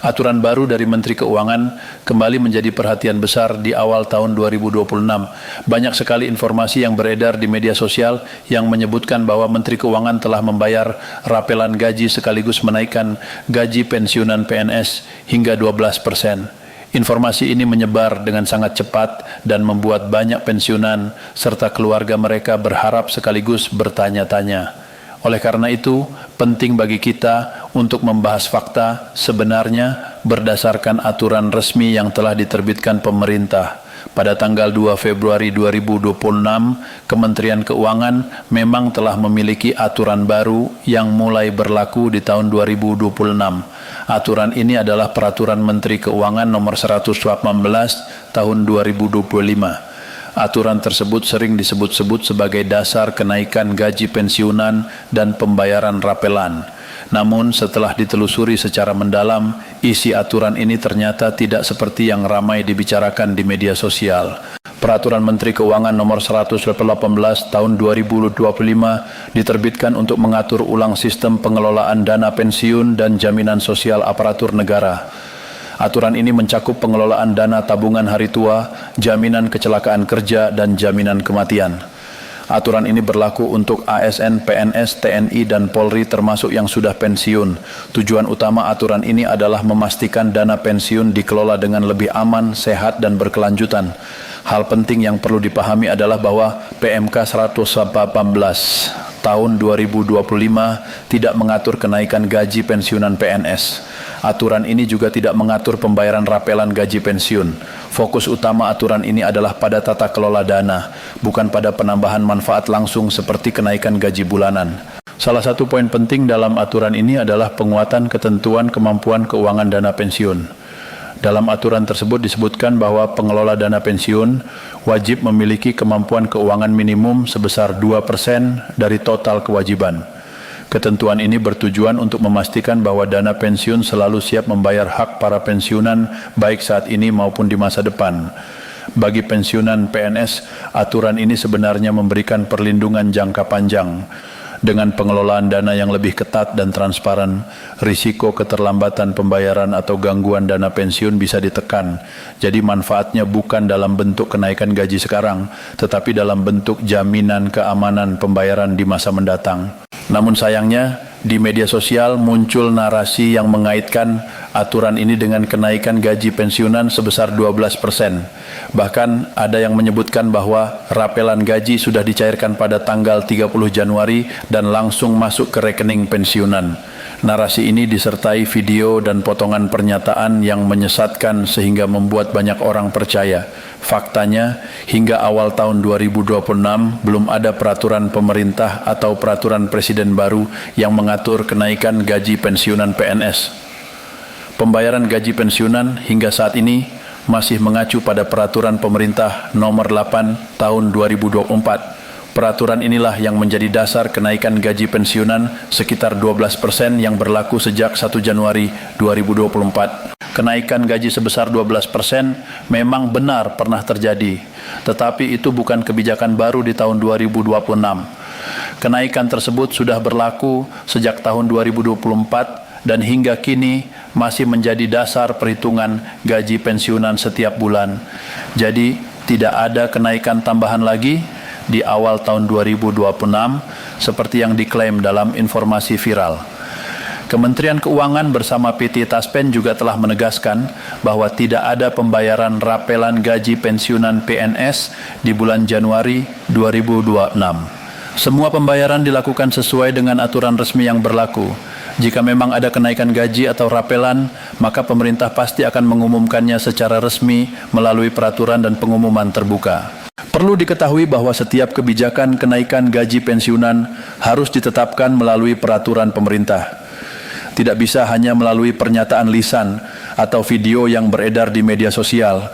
Aturan baru dari Menteri Keuangan kembali menjadi perhatian besar di awal tahun 2026. Banyak sekali informasi yang beredar di media sosial yang menyebutkan bahwa Menteri Keuangan telah membayar rapelan gaji sekaligus menaikkan gaji pensiunan PNS hingga 12%. Informasi ini menyebar dengan sangat cepat dan membuat banyak pensiunan serta keluarga mereka berharap sekaligus bertanya-tanya. Oleh karena itu, penting bagi kita untuk membahas fakta sebenarnya berdasarkan aturan resmi yang telah diterbitkan pemerintah. Pada tanggal 2 Februari 2026, Kementerian Keuangan memang telah memiliki aturan baru yang mulai berlaku di tahun 2026. Aturan ini adalah Peraturan Menteri Keuangan Nomor 118 Tahun 2025. Aturan tersebut sering disebut-sebut sebagai dasar kenaikan gaji pensiunan dan pembayaran rapelan. Namun setelah ditelusuri secara mendalam, isi aturan ini ternyata tidak seperti yang ramai dibicarakan di media sosial. Peraturan Menteri Keuangan Nomor 118 Tahun 2025 diterbitkan untuk mengatur ulang sistem pengelolaan dana pensiun dan jaminan sosial aparatur negara. Aturan ini mencakup pengelolaan dana tabungan hari tua, jaminan kecelakaan kerja, dan jaminan kematian. Aturan ini berlaku untuk ASN, PNS, TNI, dan Polri termasuk yang sudah pensiun. Tujuan utama aturan ini adalah memastikan dana pensiun dikelola dengan lebih aman, sehat, dan berkelanjutan. Hal penting yang perlu dipahami adalah bahwa PMK 118 tahun 2025 tidak mengatur kenaikan gaji pensiunan PNS. Aturan ini juga tidak mengatur pembayaran rapelan gaji pensiun. Fokus utama aturan ini adalah pada tata kelola dana, bukan pada penambahan manfaat langsung seperti kenaikan gaji bulanan. Salah satu poin penting dalam aturan ini adalah penguatan ketentuan kemampuan keuangan dana pensiun. Dalam aturan tersebut disebutkan bahwa pengelola dana pensiun wajib memiliki kemampuan keuangan minimum sebesar 2% dari total kewajiban. Ketentuan ini bertujuan untuk memastikan bahwa dana pensiun selalu siap membayar hak para pensiunan baik saat ini maupun di masa depan. Bagi pensiunan PNS, aturan ini sebenarnya memberikan perlindungan jangka panjang. Dengan pengelolaan dana yang lebih ketat dan transparan, risiko keterlambatan pembayaran atau gangguan dana pensiun bisa ditekan. Jadi manfaatnya bukan dalam bentuk kenaikan gaji sekarang, tetapi dalam bentuk jaminan keamanan pembayaran di masa mendatang. Namun sayangnya, di media sosial muncul narasi yang mengaitkan aturan ini dengan kenaikan gaji pensiunan sebesar 12%. Bahkan ada yang menyebutkan bahwa rapelan gaji sudah dicairkan pada tanggal 30 Januari dan langsung masuk ke rekening pensiunan. Narasi ini disertai video dan potongan pernyataan yang menyesatkan sehingga membuat banyak orang percaya. Faktanya, hingga awal tahun 2026 belum ada peraturan pemerintah atau peraturan presiden baru yang mengatur kenaikan gaji pensiunan PNS. Pembayaran gaji pensiunan hingga saat ini masih mengacu pada peraturan pemerintah nomor 8 tahun 2024. Peraturan inilah yang menjadi dasar kenaikan gaji pensiunan sekitar 12% yang berlaku sejak 1 Januari 2024. Kenaikan gaji sebesar 12% memang benar pernah terjadi, tetapi itu bukan kebijakan baru di tahun 2026. Kenaikan tersebut sudah berlaku sejak tahun 2024 dan hingga kini masih menjadi dasar perhitungan gaji pensiunan setiap bulan. Jadi tidak ada kenaikan tambahan lagi di awal tahun 2026 seperti yang diklaim dalam informasi viral. Kementerian Keuangan bersama PT Taspen juga telah menegaskan bahwa tidak ada pembayaran rapelan gaji pensiunan PNS di bulan Januari 2026. Semua pembayaran dilakukan sesuai dengan aturan resmi yang berlaku. Jika memang ada kenaikan gaji atau rapelan, maka pemerintah pasti akan mengumumkannya secara resmi melalui peraturan dan pengumuman terbuka. Perlu diketahui bahwa setiap kebijakan kenaikan gaji pensiunan harus ditetapkan melalui peraturan pemerintah. Tidak bisa hanya melalui pernyataan lisan atau video yang beredar di media sosial.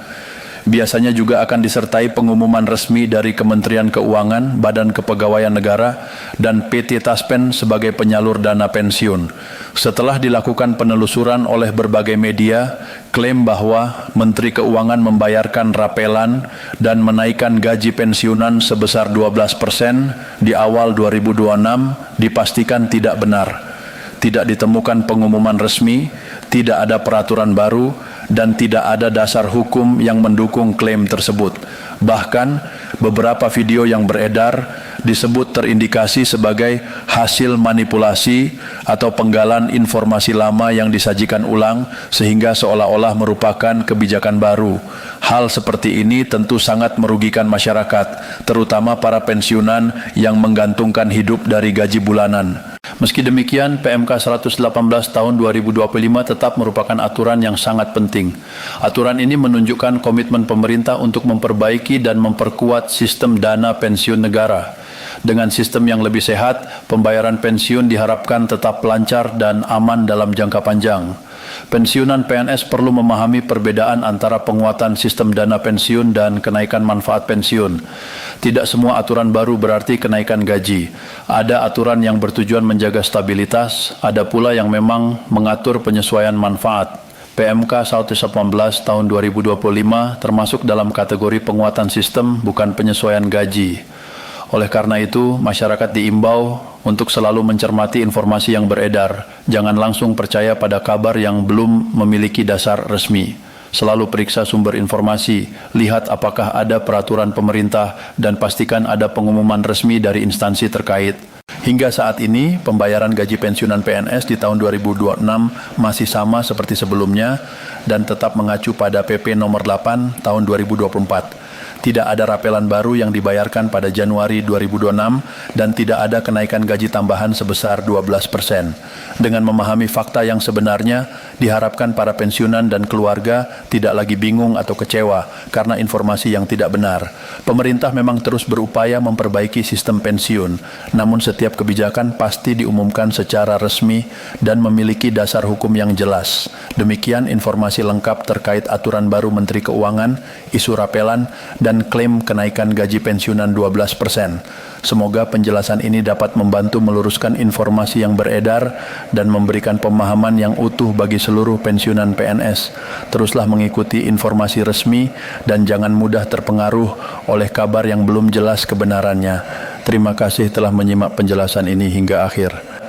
Biasanya juga akan disertai pengumuman resmi dari Kementerian Keuangan, Badan Kepegawaian Negara, dan PT Taspen sebagai penyalur dana pensiun. Setelah dilakukan penelusuran oleh berbagai media, klaim bahwa Menteri Keuangan membayarkan rapelan dan menaikkan gaji pensiunan sebesar 12% di awal 2026 dipastikan tidak benar. tidak ditemukan pengumuman resmi, tidak ada peraturan baru, dan tidak ada dasar hukum yang mendukung klaim tersebut. Bahkan, beberapa video yang beredar disebut terindikasi sebagai hasil manipulasi atau penggalan informasi lama yang disajikan ulang sehingga seolah-olah merupakan kebijakan baru. Hal seperti ini tentu sangat merugikan masyarakat, terutama para pensiunan yang menggantungkan hidup dari gaji bulanan. Meski demikian, PMK 118 tahun 2025 tetap merupakan aturan yang sangat penting. Aturan ini menunjukkan komitmen pemerintah untuk memperbaiki dan memperkuat sistem dana pensiun negara. Dengan sistem yang lebih sehat, pembayaran pensiun diharapkan tetap lancar dan aman dalam jangka panjang. Pensiunan PNS perlu memahami perbedaan antara penguatan sistem dana pensiun dan kenaikan manfaat pensiun. Tidak semua aturan baru berarti kenaikan gaji. Ada aturan yang bertujuan menjaga stabilitas, ada pula yang memang mengatur penyesuaian manfaat. PMK 118 tahun 2025 termasuk dalam kategori penguatan sistem, bukan penyesuaian gaji. Oleh karena itu, masyarakat diimbau untuk selalu mencermati informasi yang beredar. Jangan langsung percaya pada kabar yang belum memiliki dasar resmi. Selalu periksa sumber informasi, lihat apakah ada peraturan pemerintah, dan pastikan ada pengumuman resmi dari instansi terkait. Hingga saat ini, pembayaran gaji pensiunan PNS di tahun 2026 masih sama seperti sebelumnya dan tetap mengacu pada PP nomor 8 tahun 2024. Tidak ada rapelan baru yang dibayarkan pada Januari 2026 dan tidak ada kenaikan gaji tambahan sebesar 12%. Dengan memahami fakta yang sebenarnya, diharapkan para pensiunan dan keluarga tidak lagi bingung atau kecewa karena informasi yang tidak benar. Pemerintah memang terus berupaya memperbaiki sistem pensiun, namun setiap kebijakan pasti diumumkan secara resmi dan memiliki dasar hukum yang jelas. Demikian informasi lengkap terkait aturan baru Menteri Keuangan, isu rapelan, dan klaim kenaikan gaji pensiunan 12%. Semoga penjelasan ini dapat membantu meluruskan informasi yang beredar dan memberikan pemahaman yang utuh bagi seluruh pensiunan PNS. Teruslah mengikuti informasi resmi dan jangan mudah terpengaruh oleh kabar yang belum jelas kebenarannya. Terima kasih telah menyimak penjelasan ini hingga akhir.